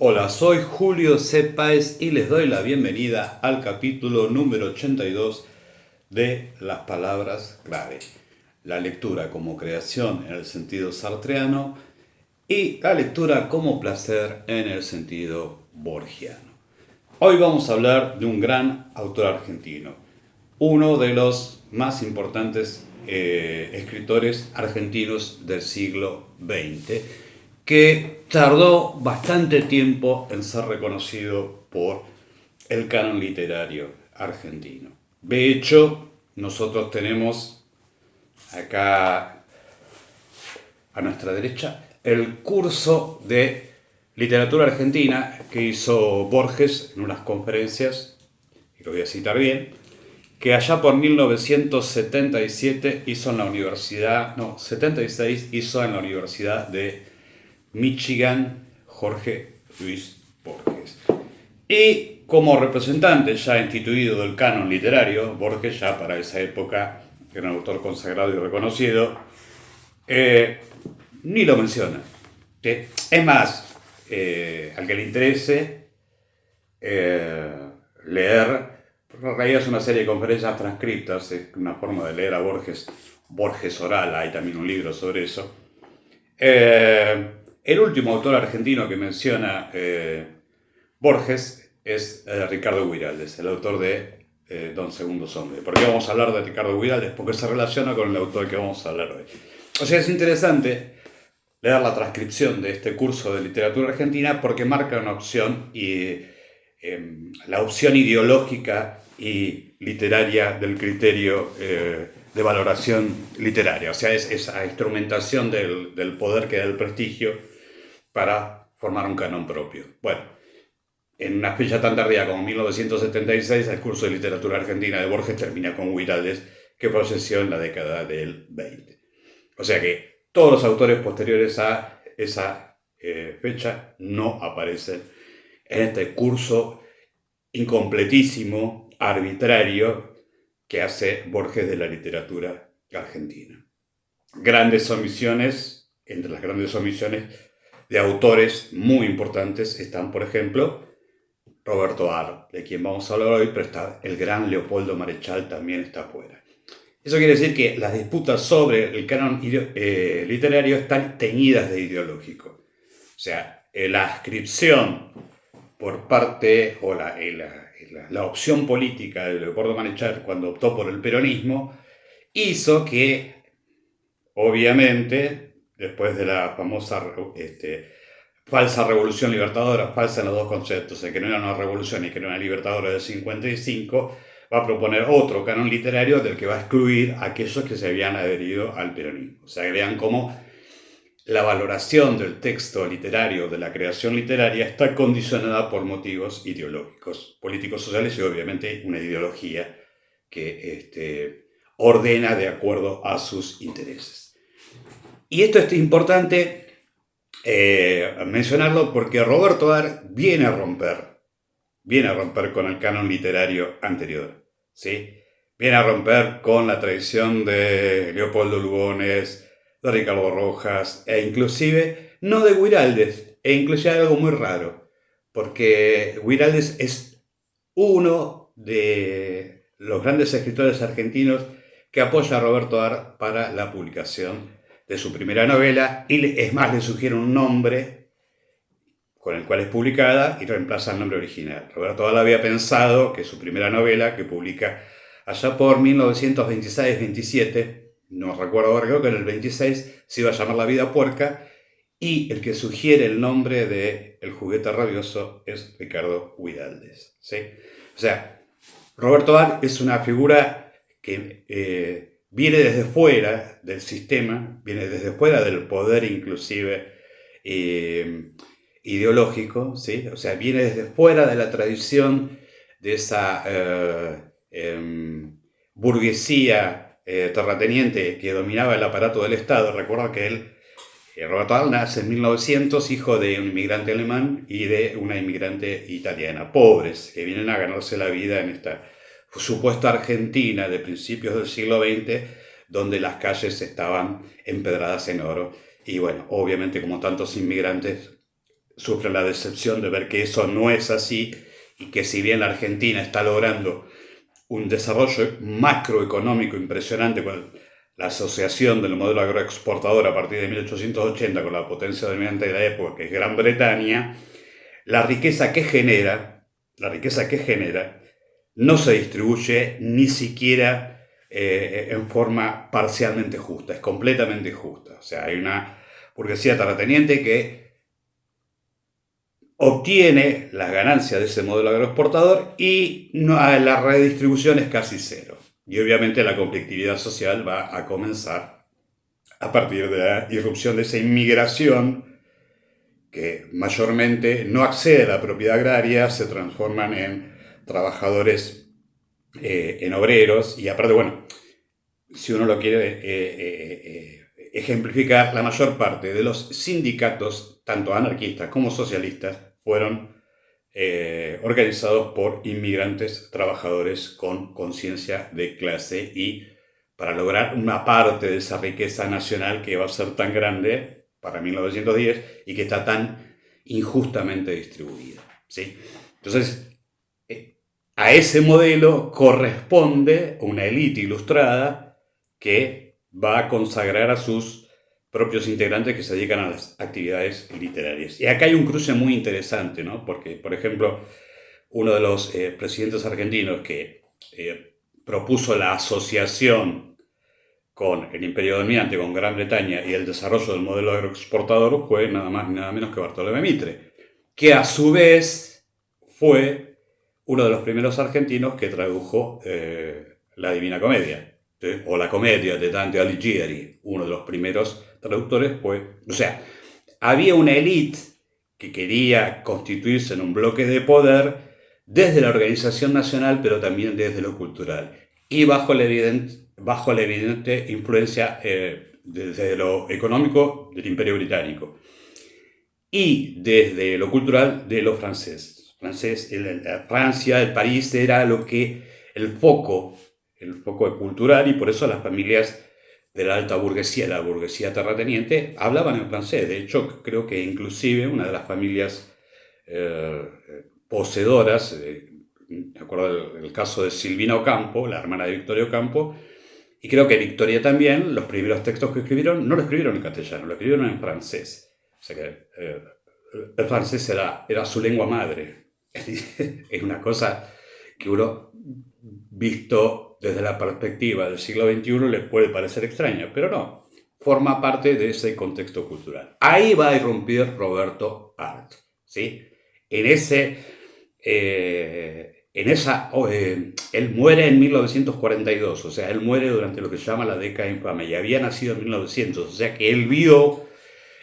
Hola, soy Julio C. Páez y les doy la bienvenida al capítulo número 82 de Las palabras clave. La lectura como creación en el sentido sartreano y la lectura como placer en el sentido borgiano. Hoy vamos a hablar de un gran autor argentino, uno de los más importantes escritores argentinos del siglo XX, que tardó bastante tiempo en ser reconocido por el canon literario argentino. De hecho, nosotros tenemos acá a nuestra derecha el curso de literatura argentina que hizo Borges en unas conferencias, y lo voy a citar bien, que allá por 1977 hizo en la universidad, no, 76 hizo en la Universidad de Michigan Jorge Luis Borges. Y como representante ya instituido del canon literario, Borges ya para esa época era un autor consagrado y reconocido, ni lo menciona. ¿Sí? Es más, al que le interese leer, porque en realidad es una serie de conferencias transcriptas, es una forma de leer a Borges, Borges oral, hay también un libro sobre eso. El último autor argentino que menciona Borges es Ricardo Guiraldes, el autor de Don Segundos Hombre. ¿Por qué vamos a hablar de Ricardo Guiraldes? Porque se relaciona con el autor que vamos a hablar hoy. O sea, es interesante leer la transcripción de este curso de literatura argentina porque marca una opción y la opción ideológica y literaria del criterio de valoración literaria. O sea, es esa instrumentación del poder que da el prestigio para formar un canon propio. Bueno, en una fecha tan tardía como 1976, el curso de literatura argentina de Borges termina con Guiraldes, que falleció en la década del 20. O sea que todos los autores posteriores a esa fecha no aparecen en este curso incompletísimo, arbitrario, que hace Borges de la literatura argentina. Grandes omisiones, entre las grandes omisiones de autores muy importantes están, por ejemplo, Roberto Ar, de quien vamos a hablar hoy, pero está el gran Leopoldo Marechal también está fuera. Eso quiere decir que las disputas sobre el canon literario están teñidas de ideológico. O sea, la ascripción por parte, o la opción política de Leopoldo Marechal cuando optó por el peronismo, hizo que, obviamente, después de la famosa falsa revolución libertadora, falsa en los dos conceptos, de que no era una revolución y que era una libertadora del 55, va a proponer otro canon literario del que va a excluir a aquellos que se habían adherido al peronismo. O sea, que vean cómo la valoración del texto literario, de la creación literaria, está condicionada por motivos ideológicos, políticos, sociales y obviamente una ideología que ordena de acuerdo a sus intereses. Y esto es importante mencionarlo porque Roberto Ar viene a romper con el canon literario anterior, ¿sí? Viene a romper con la tradición de Leopoldo Lugones, de Ricardo Rojas, e inclusive, no de Guiraldes, e inclusive algo muy raro, porque Guiraldes es uno de los grandes escritores argentinos que apoya a Roberto Ar para la publicación de su primera novela, y es más, le sugiere un nombre con el cual es publicada y reemplaza el nombre original. Roberto Ar había pensado que su primera novela, que publica allá por 1926-27, no recuerdo ahora, creo que en el 26, se iba a llamar La vida puerca, y el que sugiere el nombre de El juguete rabioso es Ricardo Guiraldes, ¿sí? O sea, Roberto Ar es una figura que viene desde fuera del sistema, viene desde fuera del poder inclusive ideológico, ¿sí? O sea, viene desde fuera de la tradición de esa burguesía terrateniente que dominaba el aparato del Estado. Recuerda que él, Roberto Ar, nace en 1900, hijo de un inmigrante alemán y de una inmigrante italiana, pobres, que vienen a ganarse la vida en esta supuesta Argentina de principios del siglo XX, donde las calles estaban empedradas en oro. Y bueno, obviamente como tantos inmigrantes, sufre la decepción de ver que eso no es así y que si bien la Argentina está logrando un desarrollo macroeconómico impresionante con la asociación del modelo agroexportador a partir de 1880 con la potencia dominante de la época, que es Gran Bretaña, la riqueza que genera, no se distribuye ni siquiera en forma parcialmente justa, es completamente justa. O sea, hay una burguesía terrateniente que obtiene las ganancias de ese modelo agroexportador y la redistribución es casi cero. Y obviamente la conflictividad social va a comenzar a partir de la irrupción de esa inmigración que mayormente no accede a la propiedad agraria, se transforman en trabajadores, en obreros, y aparte, bueno, si uno lo quiere ejemplificar, la mayor parte de los sindicatos, tanto anarquistas como socialistas, fueron organizados por inmigrantes trabajadores con conciencia de clase y para lograr una parte de esa riqueza nacional que va a ser tan grande para 1910 y que está tan injustamente distribuida, ¿sí? Entonces, a ese modelo corresponde una élite ilustrada que va a consagrar a sus propios integrantes que se dedican a las actividades literarias. Y acá hay un cruce muy interesante, ¿no? Porque, por ejemplo, uno de los presidentes argentinos que propuso la asociación con el Imperio Dominante, con Gran Bretaña y el desarrollo del modelo agroexportador fue nada más ni nada menos que Bartolomé Mitre, que a su vez fue uno de los primeros argentinos que tradujo la Divina Comedia, ¿sí? O la Comedia de Dante Alighieri, uno de los primeros traductores fue, o sea, había una élite que quería constituirse en un bloque de poder desde la organización nacional, pero también desde lo cultural, y bajo la evidente influencia desde lo económico del Imperio Británico y desde lo cultural de los franceses. Francia, el París era el foco cultural, y por eso las familias de la alta burguesía, la burguesía terrateniente, hablaban en francés. De hecho, creo que inclusive una de las familias poseedoras, me acuerdo del caso de Silvina Ocampo, la hermana de Victoria Ocampo, y creo que Victoria también, los primeros textos que escribieron, no lo escribieron en castellano, lo escribieron en francés. O sea que el francés era su lengua madre. Es una cosa que uno, visto desde la perspectiva del siglo XXI, le puede parecer extraña, pero no, forma parte de ese contexto cultural. Ahí va a irrumpir Roberto Arlt, ¿sí? En ese... él muere en 1942, o sea, él muere durante lo que se llama la década infame, y había nacido en 1900, o sea que él vio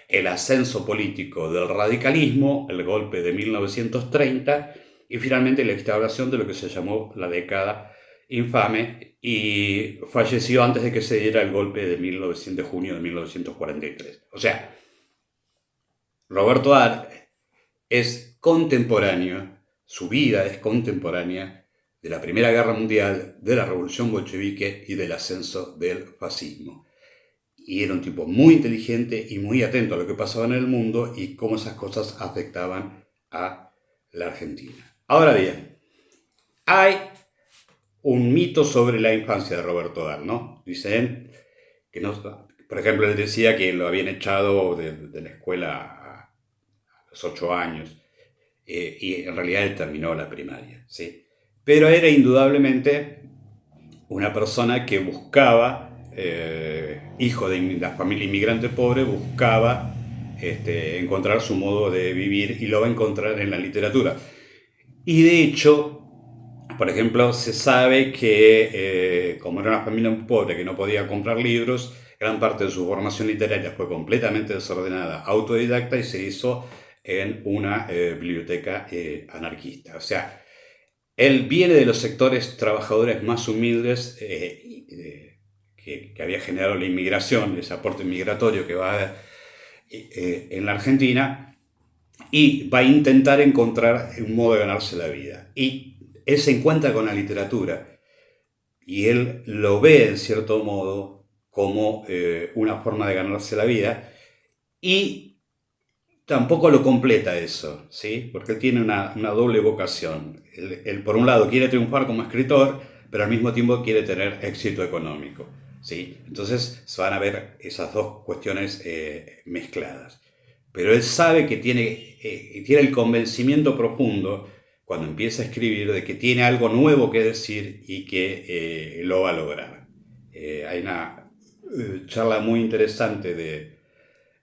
el ascenso político del radicalismo, el golpe de 1930 y finalmente la instauración de lo que se llamó la década infame, y falleció antes de que se diera el golpe de junio de 1943. O sea, Roberto Arlt es contemporáneo, su vida es contemporánea de la Primera Guerra Mundial, de la Revolución Bolchevique y del ascenso del fascismo. Y era un tipo muy inteligente y muy atento a lo que pasaba en el mundo y cómo esas cosas afectaban a la Argentina. Ahora bien, hay un mito sobre la infancia de Roberto Arlt, ¿no? Dicen que no, por ejemplo, él decía que lo habían echado de la escuela a los 8 años, y en realidad él terminó la primaria, ¿sí? Pero era indudablemente una persona que buscaba, hijo de la familia inmigrante pobre, buscaba encontrar su modo de vivir, y lo va a encontrar en la literatura. Y de hecho, por ejemplo, se sabe que como era una familia pobre que no podía comprar libros, gran parte de su formación literaria fue completamente desordenada, autodidacta, y se hizo en una biblioteca anarquista. O sea, él viene de los sectores trabajadores más humildes que había generado la inmigración, ese aporte migratorio que va a haber en la Argentina, y va a intentar encontrar un modo de ganarse la vida. Y él se encuentra con la literatura y él lo ve en cierto modo como una forma de ganarse la vida, y tampoco lo completa eso, ¿sí? Porque él tiene una doble vocación. Él, por un lado, quiere triunfar como escritor, pero al mismo tiempo quiere tener éxito económico, ¿sí? Entonces se van a ver esas dos cuestiones mezcladas. Pero él sabe que tiene el convencimiento profundo, cuando empieza a escribir, de que tiene algo nuevo que decir y que lo va a lograr. Hay una charla muy interesante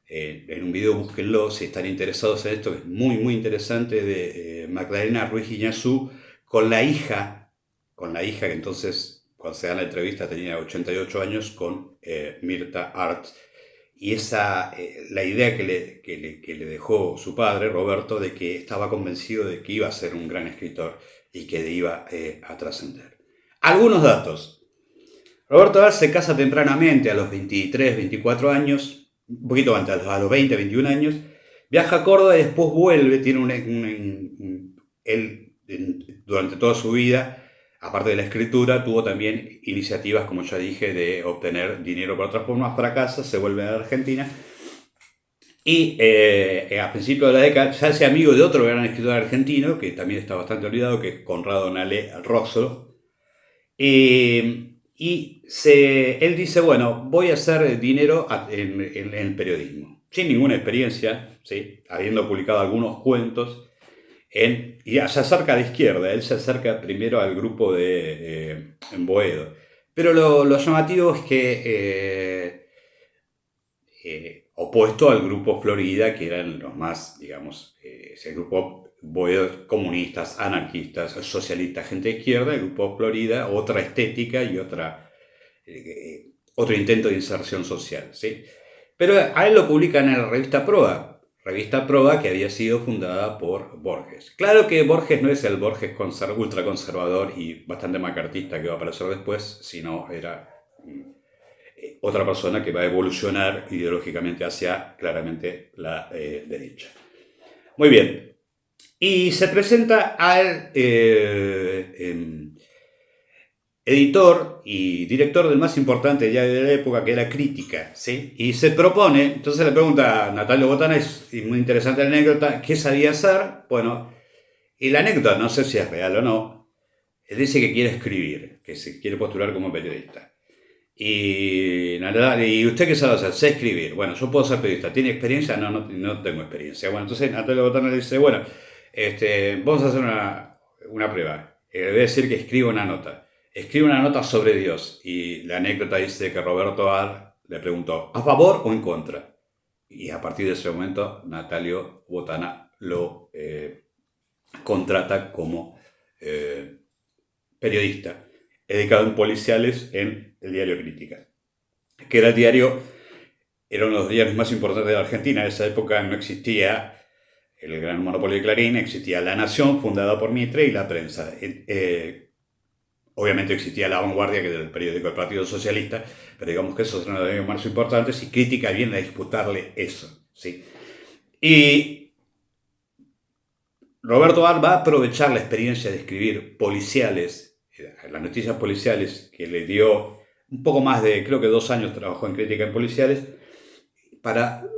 en un video, búsquenlo si están interesados en esto, que es muy, muy interesante, de Magdalena Ruiz Guiñazú con la hija que entonces, cuando se da la entrevista, tenía 88 años, con Mirta Art. Y la idea que le dejó su padre, Roberto, de que estaba convencido de que iba a ser un gran escritor y que iba a trascender. Algunos datos. Roberto Art se casa tempranamente, a los 23, 24 años, un poquito antes, a los 20, 21 años, viaja a Córdoba y después vuelve, tiene él, durante toda su vida, aparte de la escritura, tuvo también iniciativas, como ya dije, de obtener dinero por otras formas. Fracasa, se vuelve a la Argentina y a principios de la década se hace amigo de otro gran escritor argentino, que también está bastante olvidado, que es Conrado Nale Rosso. Él dice, bueno, voy a hacer dinero en el periodismo, sin ninguna experiencia, ¿sí? Habiendo publicado algunos cuentos. Y se acerca de izquierda, él se acerca primero al grupo en Boedo. Pero lo llamativo es que, opuesto al grupo Florida, que eran los más, digamos, ese grupo Boedo, comunistas, anarquistas, socialistas, gente de izquierda, el grupo Florida, otra estética y otro intento de inserción social, ¿sí? Pero a él lo publican en la revista Proa, que había sido fundada por Borges. Claro que Borges no es el Borges ultraconservador y bastante macartista que va a aparecer después, sino era otra persona que va a evolucionar ideológicamente hacia claramente la derecha. Muy bien. Y se presenta al editor y director del más importante diario de la época, que era Crítica, ¿sí? Y se propone, entonces le pregunta a Natalio Botana, es muy interesante la anécdota, ¿qué sabía hacer? Bueno, y la anécdota, no sé si es real o no, él dice que quiere escribir, que se quiere postular como periodista. ¿Y usted qué sabe hacer? Sé escribir. Bueno, yo puedo ser periodista. ¿Tiene experiencia? No tengo experiencia. Bueno, entonces Natalio Botana le dice, bueno, vamos a hacer una prueba. Le voy a decir que escriba una nota. Escribe una nota sobre Dios. Y la anécdota dice que Roberto Ar le preguntó, ¿a favor o en contra? Y a partir de ese momento, Natalio Botana lo contrata como periodista, dedicado en policiales en el diario Crítica, que era uno de los diarios más importantes de la Argentina. En esa época no existía el gran monopolio de Clarín, existía La Nación, fundada por Mitre, y La Prensa. Obviamente existía La Vanguardia, que era el periódico del Partido Socialista, pero digamos que esos eran los diarios más importantes, y Crítica viene a disputarle eso, ¿sí? Y Roberto Ar va a aprovechar la experiencia de escribir policiales, las noticias policiales, que le dio un poco más de, creo que 2 años trabajó en Crítica en policiales, para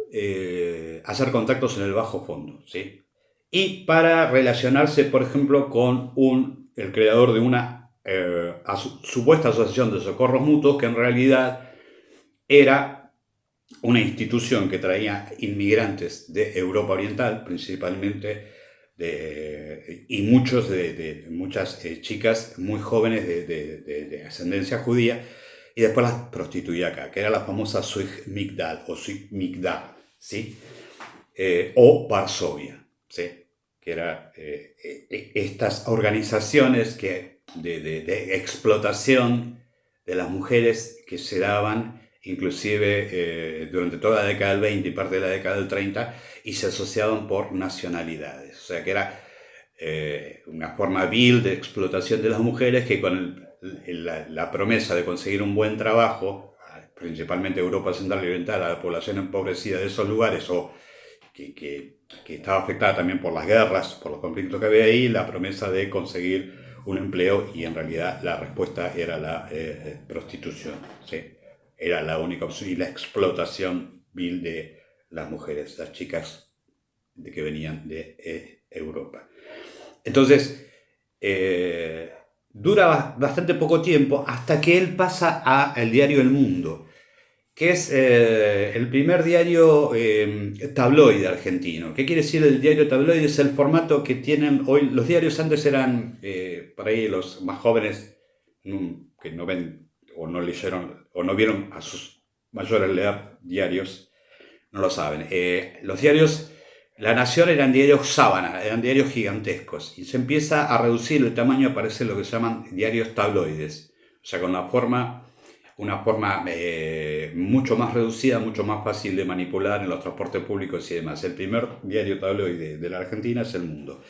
hacer contactos en el bajo fondo, ¿sí? Y para relacionarse, por ejemplo, con el creador de una supuesta asociación de socorros mutuos, que en realidad era una institución que traía inmigrantes de Europa Oriental, principalmente, y muchas chicas muy jóvenes de ascendencia judía, y después las prostituía acá, que era la famosa Zug Migdal, o Zug Migdal, ¿sí? O Varsovia, ¿sí? Que eran estas organizaciones de explotación de las mujeres, que se daban inclusive durante toda la década del 20 y parte de la década del 30, y se asociaban por nacionalidades. O sea que era una forma vil de explotación de las mujeres, que con la promesa de conseguir un buen trabajo, principalmente Europa Central y Oriental, a la población empobrecida de esos lugares, o que estaba afectada también por las guerras, por los conflictos que había ahí, la promesa de conseguir un empleo, y en realidad la respuesta era la prostitución, ¿sí? Era la única opción, y la explotación vil de las mujeres, las chicas de que venían de Europa. Entonces, dura bastante poco tiempo hasta que él pasa al diario El Mundo, que es el primer diario tabloide argentino. ¿Qué quiere decir el diario tabloide? Es el formato que tienen hoy. Los diarios antes eran, por ahí los más jóvenes que no ven o no leyeron o no vieron a sus mayores leer diarios, no lo saben. Los diarios, La Nación eran diarios sábana, eran diarios gigantescos, y se empieza a reducir el tamaño, aparece lo que se llaman diarios tabloides, o sea, con una forma mucho más reducida, mucho más fácil de manipular en los transportes públicos y demás. El primer diario tabloide de la Argentina es El Mundo.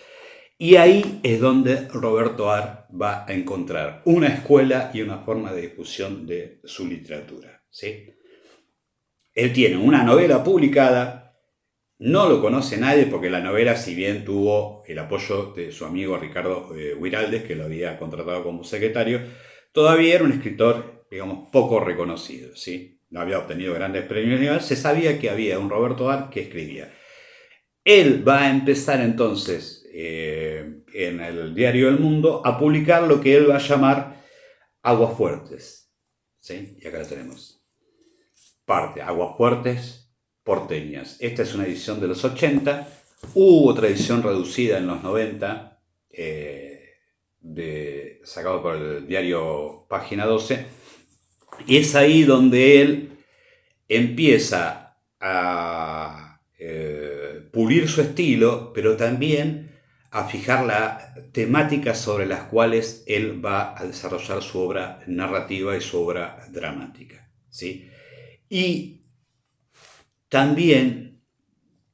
Y ahí es donde Roberto Ar va a encontrar una escuela y una forma de difusión de su literatura, ¿sí? Él tiene una novela publicada, no lo conoce nadie porque la novela, si bien tuvo el apoyo de su amigo Ricardo Huiraldes, que lo había contratado como secretario, todavía era un escritor, digamos, poco reconocido, ¿sí? No había obtenido grandes premios, se sabía que había un Roberto Ar que escribía. Él va a empezar entonces en el diario El Mundo a publicar lo que él va a llamar Aguafuertes, ¿sí? Y acá lo tenemos. Parte, Aguafuertes porteñas. Esta es una edición de los 80. Hubo otra edición reducida en los 90, sacado por el diario Página 12. Y es ahí donde él empieza a pulir su estilo, pero también a fijar la temática sobre las cuales él va a desarrollar su obra narrativa y su obra dramática, ¿sí? Y también,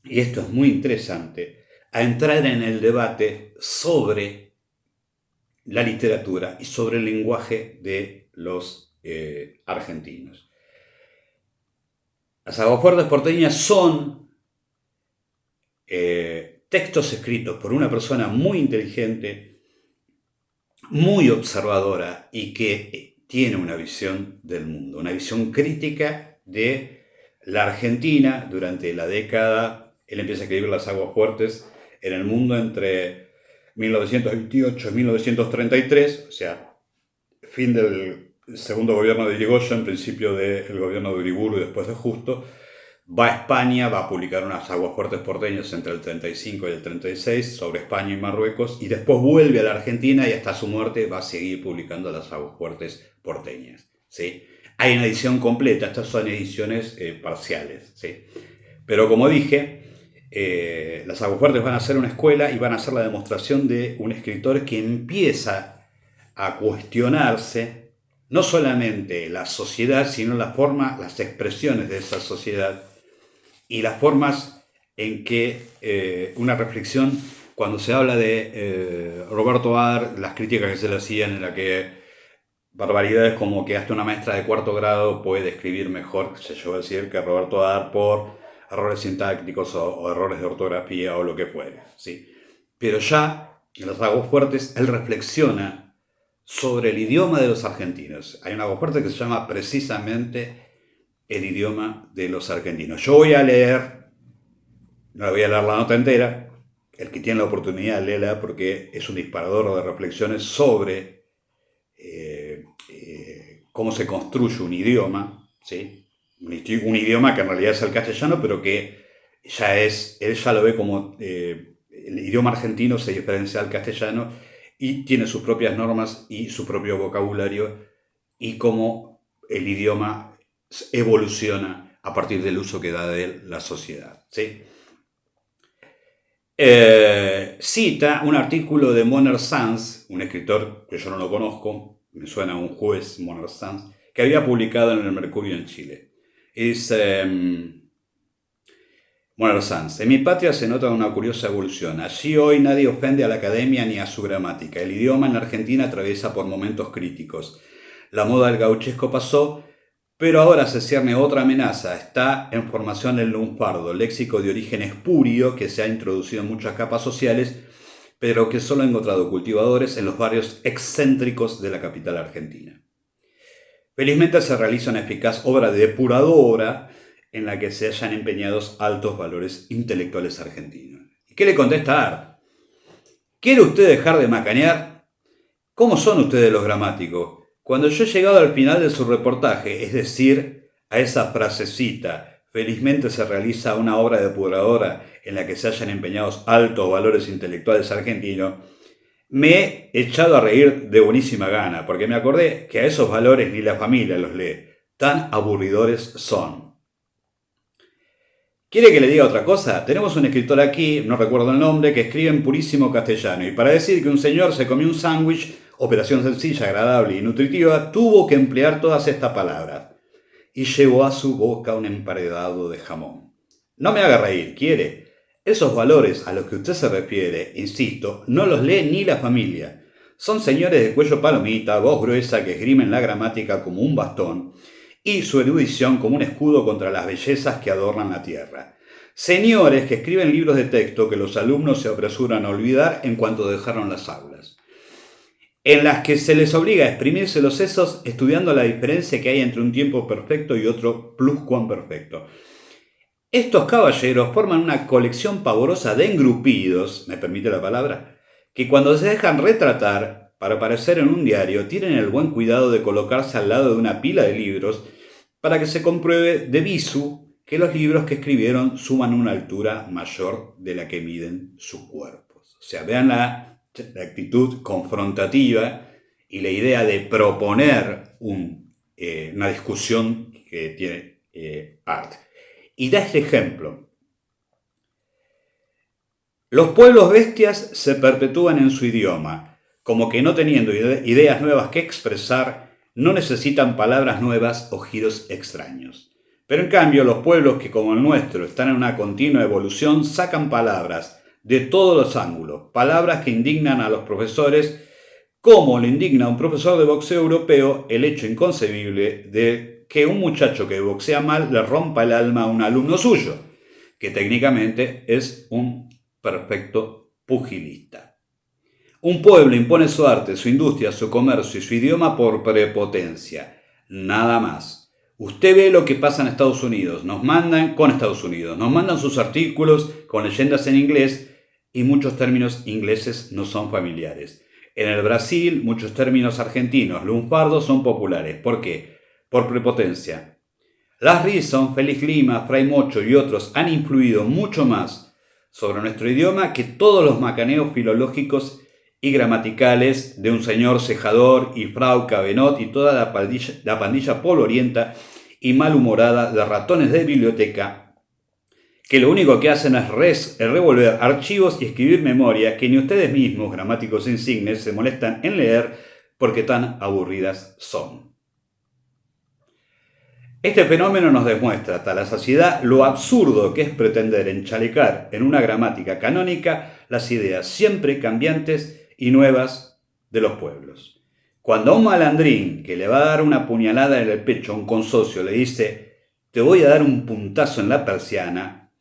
y esto es muy interesante, a entrar en el debate sobre la literatura y sobre el lenguaje de los argentinos. Las Aguafuertes porteñas son textos escritos por una persona muy inteligente, muy observadora y que tiene una visión del mundo, una visión crítica de la Argentina durante la década. Él empieza a escribir Las Aguafuertes en el mundo entre 1928 y 1933, o sea, fin del segundo gobierno de Irigoyen, principio del gobierno de Uriburu y después de Justo. Va a España, va a publicar unas Aguafuertes porteñas entre el 35 y el 36 sobre España y Marruecos, y después vuelve a la Argentina y hasta su muerte va a seguir publicando las Aguafuertes porteñas, ¿sí? Hay una edición completa, estas son ediciones parciales, ¿sí? Pero como dije, las Aguafuertes van a ser una escuela y van a ser la demostración de un escritor que empieza a cuestionarse no solamente la sociedad, sino la forma, las expresiones de esa sociedad y las formas en que una reflexión, cuando se habla de Roberto Ar, las críticas que se le hacían en la que barbaridades como que hasta una maestra de cuarto grado puede escribir mejor, se llegó a decir, que Roberto Ar por errores sintácticos o errores de ortografía o lo que fuere, ¿sí? Pero ya en Las Aguafuertes él reflexiona sobre el idioma de los argentinos. Hay una Aguafuerte que se llama precisamente el idioma de los argentinos. Yo voy a leer, no voy a leer la nota entera, el que tiene la oportunidad léela porque es un disparador de reflexiones sobre cómo se construye un idioma, ¿sí? Un idioma que en realidad es el castellano, pero que él ya lo ve como el idioma argentino se diferencia del castellano y tiene sus propias normas y su propio vocabulario y cómo el idioma evoluciona a partir del uso que da de él la sociedad, ¿sí? Cita un artículo de Moner Sanz, un escritor que yo no lo conozco, me suena a un juez, Moner Sanz, que había publicado en el Mercurio en Chile. Dice Moner Sanz: en mi patria se nota una curiosa evolución. Allí hoy nadie ofende a la academia ni a su gramática. El idioma en Argentina atraviesa por momentos críticos. La moda del gauchesco pasó, pero ahora se cierne otra amenaza. Está en formación el lunfardo, léxico de origen espurio que se ha introducido en muchas capas sociales, pero que solo ha encontrado cultivadores en los barrios excéntricos de la capital argentina. Felizmente se realiza una eficaz obra depuradora en la que se hayan empeñados altos valores intelectuales argentinos. ¿Qué le contesta Art? ¿Quiere usted dejar de macanear? ¿Cómo son ustedes los gramáticos? Cuando yo he llegado al final de su reportaje, es decir, a esa frasecita, felizmente se realiza una obra depuradora en la que se hayan empeñados altos valores intelectuales argentinos, me he echado a reír de buenísima gana, porque me acordé que a esos valores ni la familia los lee, tan aburridores son. ¿Quiere que le diga otra cosa? Tenemos un escritor aquí, no recuerdo el nombre, que escribe en purísimo castellano, y para decir que un señor se comió un sándwich, operación sencilla, agradable y nutritiva, tuvo que emplear todas estas palabras. Y llevó a su boca un emparedado de jamón. No me haga reír, ¿quiere? Esos valores a los que usted se refiere, insisto, no los lee ni la familia. Son señores de cuello palomita, voz gruesa que esgrimen la gramática como un bastón y su erudición como un escudo contra las bellezas que adornan la tierra. Señores que escriben libros de texto que los alumnos se apresuran a olvidar en cuanto dejaron las aulas, en las que se les obliga a exprimirse los sesos estudiando la diferencia que hay entre un tiempo perfecto y otro pluscuamperfecto. Estos caballeros forman una colección pavorosa de engrupidos, me permite la palabra, que cuando se dejan retratar para aparecer en un diario tienen el buen cuidado de colocarse al lado de una pila de libros para que se compruebe de visu que los libros que escribieron suman una altura mayor de la que miden sus cuerpos. O sea, vean la actitud confrontativa y la idea de proponer una discusión que tiene Art. Y da este ejemplo. Los pueblos bestias se perpetúan en su idioma, como que no teniendo ideas nuevas que expresar, no necesitan palabras nuevas o giros extraños. Pero en cambio, los pueblos que como el nuestro están en una continua evolución sacan palabras de todos los ángulos, palabras que indignan a los profesores, como le indigna a un profesor de boxeo europeo el hecho inconcebible de que un muchacho que boxea mal le rompa el alma a un alumno suyo, que técnicamente es un perfecto pugilista. Un pueblo impone su arte, su industria, su comercio y su idioma por prepotencia, nada más. Usted ve lo que pasa en Estados Unidos, nos mandan sus artículos con leyendas en inglés y muchos términos ingleses no son familiares. En el Brasil, muchos términos argentinos lunfardos son populares. ¿Por qué? Por prepotencia. Las Reason, Félix Lima, Fray Mocho y otros han influido mucho más sobre nuestro idioma que todos los macaneos filológicos y gramaticales de un señor Cejador y Frau Cabenot y toda la pandilla polvorienta y malhumorada de ratones de biblioteca que lo único que hacen es revolver archivos y escribir memoria que ni ustedes mismos, gramáticos insignes, se molestan en leer porque tan aburridas son. Este fenómeno nos demuestra hasta la saciedad lo absurdo que es pretender enchalecar en una gramática canónica las ideas siempre cambiantes y nuevas de los pueblos. Cuando a un malandrín que le va a dar una puñalada en el pecho a un consocio le dice «te voy a dar un puntazo en la persiana»,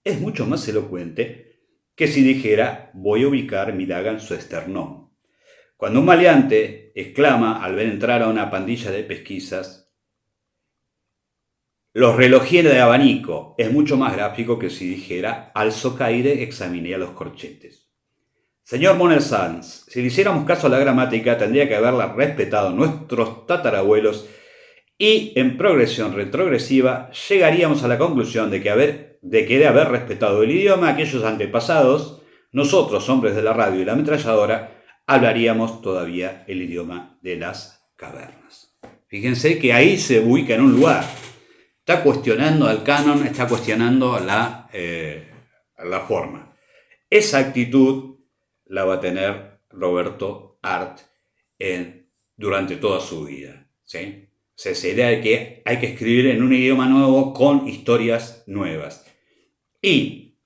es mucho más elocuente que si dijera «voy a ubicar mi daga en su esternón». Cuando un maleante exclama al ver entrar a una pandilla de pesquisas «los relojieros de abanico», es mucho más gráfico que si dijera «al socaire examiné a los corchetes». Señor Monel Sanz, si le hiciéramos caso a la gramática, tendría que haberla respetado nuestros tatarabuelos y en progresión retrogresiva llegaríamos a la conclusión de que de haber respetado el idioma aquellos antepasados, nosotros, hombres de la radio y la ametralladora, hablaríamos todavía el idioma de las cavernas. Fíjense que ahí se ubica en un lugar. Está cuestionando al canon, está cuestionando la forma. Esa actitud la va a tener Roberto Art durante toda su vida, ¿sí? O sea, esa idea de que hay que escribir en un idioma nuevo con historias nuevas. Y,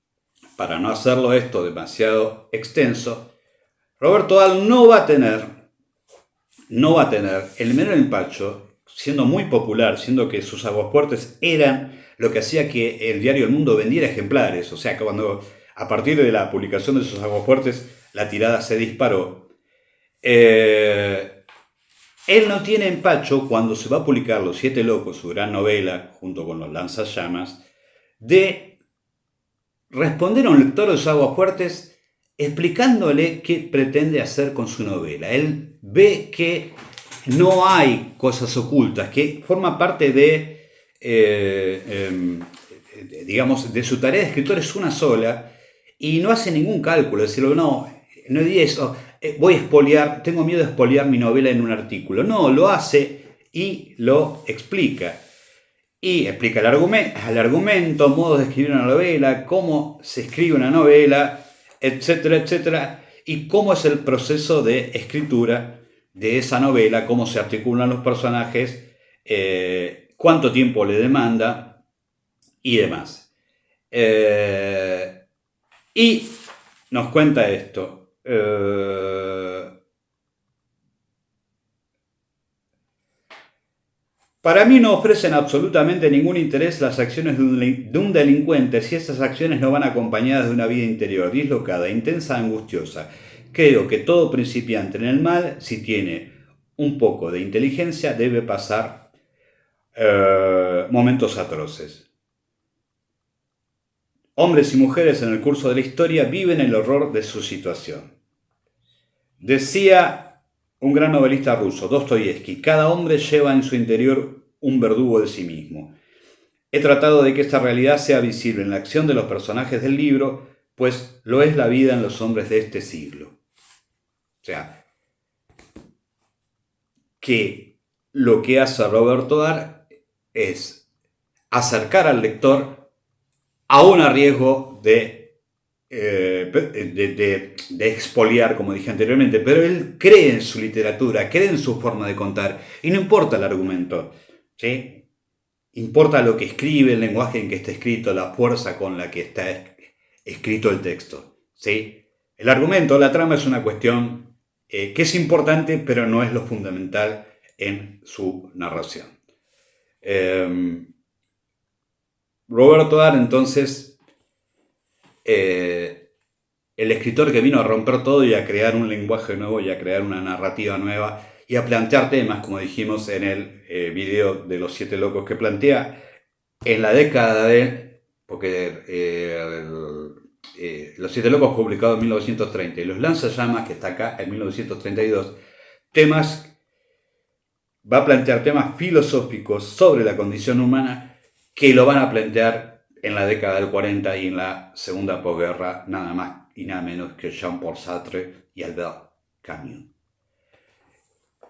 para no hacerlo esto demasiado extenso, Roberto Art no va a tener el menor empacho, siendo muy popular, siendo que sus aguafuertes eran lo que hacía que el diario El Mundo vendiera ejemplares. O sea, que cuando a partir de la publicación de sus aguafuertes la tirada se disparó, él no tiene empacho cuando se va a publicar Los Siete Locos, su gran novela, junto con Los Lanzallamas, de responder a un lector de Aguafuertes explicándole qué pretende hacer con su novela. Él ve que no hay cosas ocultas, que forma parte de, digamos, de su tarea de escritor es una sola y no hace ningún cálculo, es decir, no dice eso, voy a espoliar, tengo miedo de espoliar mi novela en un artículo. No, lo hace y lo explica. Y explica el argumento, modos de escribir una novela, cómo se escribe una novela, etcétera, etcétera, y cómo es el proceso de escritura de esa novela, cómo se articulan los personajes, cuánto tiempo le demanda y demás. Y nos cuenta esto. Para mí no ofrecen absolutamente ningún interés las acciones de un delincuente si esas acciones no van acompañadas de una vida interior dislocada, intensa, angustiosa. Creo que todo principiante en el mal, si tiene un poco de inteligencia, debe pasar momentos atroces. Hombres y mujeres en el curso de la historia viven el horror de su situación. Decía un gran novelista ruso, Dostoyevsky, cada hombre lleva en su interior un verdugo de sí mismo. He tratado de que esta realidad sea visible en la acción de los personajes del libro, pues lo es la vida en los hombres de este siglo. O sea, que lo que hace Roberto Dar es acercar al lector a un riesgo de expoliar, como dije anteriormente, pero él cree en su literatura, cree en su forma de contar, y no importa el argumento, ¿sí? Importa lo que escribe, el lenguaje en que está escrito, la fuerza con la que está escrito el texto, ¿sí? El argumento, la trama es una cuestión que es importante, pero no es lo fundamental en su narración. Roberto Dar, entonces, el escritor que vino a romper todo y a crear un lenguaje nuevo y a crear una narrativa nueva y a plantear temas, como dijimos en el video de los 7 locos que plantea, en la década de... porque Los 7 locos publicado en 1930 y Los lanzallamas, que está acá en 1932, va a plantear temas filosóficos sobre la condición humana que lo van a plantear en la década del 40 y en la segunda posguerra, nada más y nada menos que Jean-Paul Sartre y Albert Camus.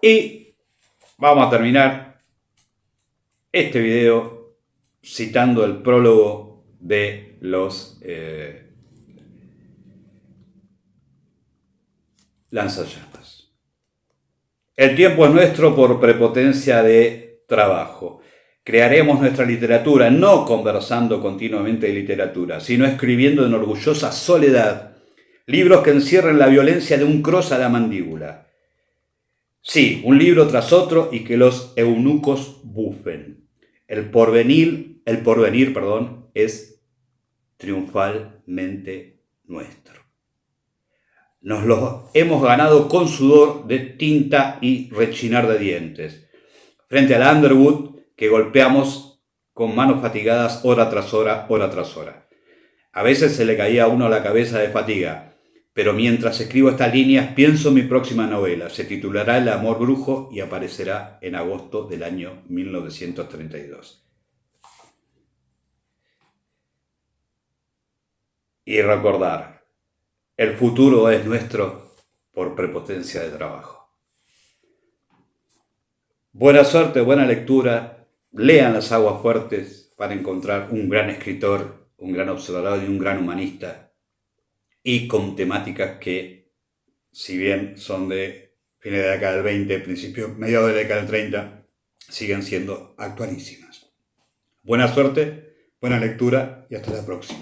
Y vamos a terminar este video citando el prólogo de los lanzallamas. El tiempo es nuestro por prepotencia de trabajo. Crearemos nuestra literatura no conversando continuamente de literatura, sino escribiendo en orgullosa soledad libros que encierren la violencia de un cross a la mandíbula. Sí, un libro tras otro y que los eunucos bufen. El porvenir, es triunfalmente nuestro. Nos lo hemos ganado con sudor de tinta y rechinar de dientes. Frente al Underwood que golpeamos con manos fatigadas hora tras hora, hora tras hora. A veces se le caía a uno la cabeza de fatiga, pero mientras escribo estas líneas pienso en mi próxima novela. Se titulará El amor brujo y aparecerá en agosto del año 1932. Y recordar, el futuro es nuestro por prepotencia de trabajo. Buena suerte, buena lectura. Lean Las Aguafuertes para encontrar un gran escritor, un gran observador y un gran humanista, y con temáticas que, si bien son de fines de la década del 20, principios, mediados de la década del 30, siguen siendo actualísimas. Buena suerte, buena lectura y hasta la próxima.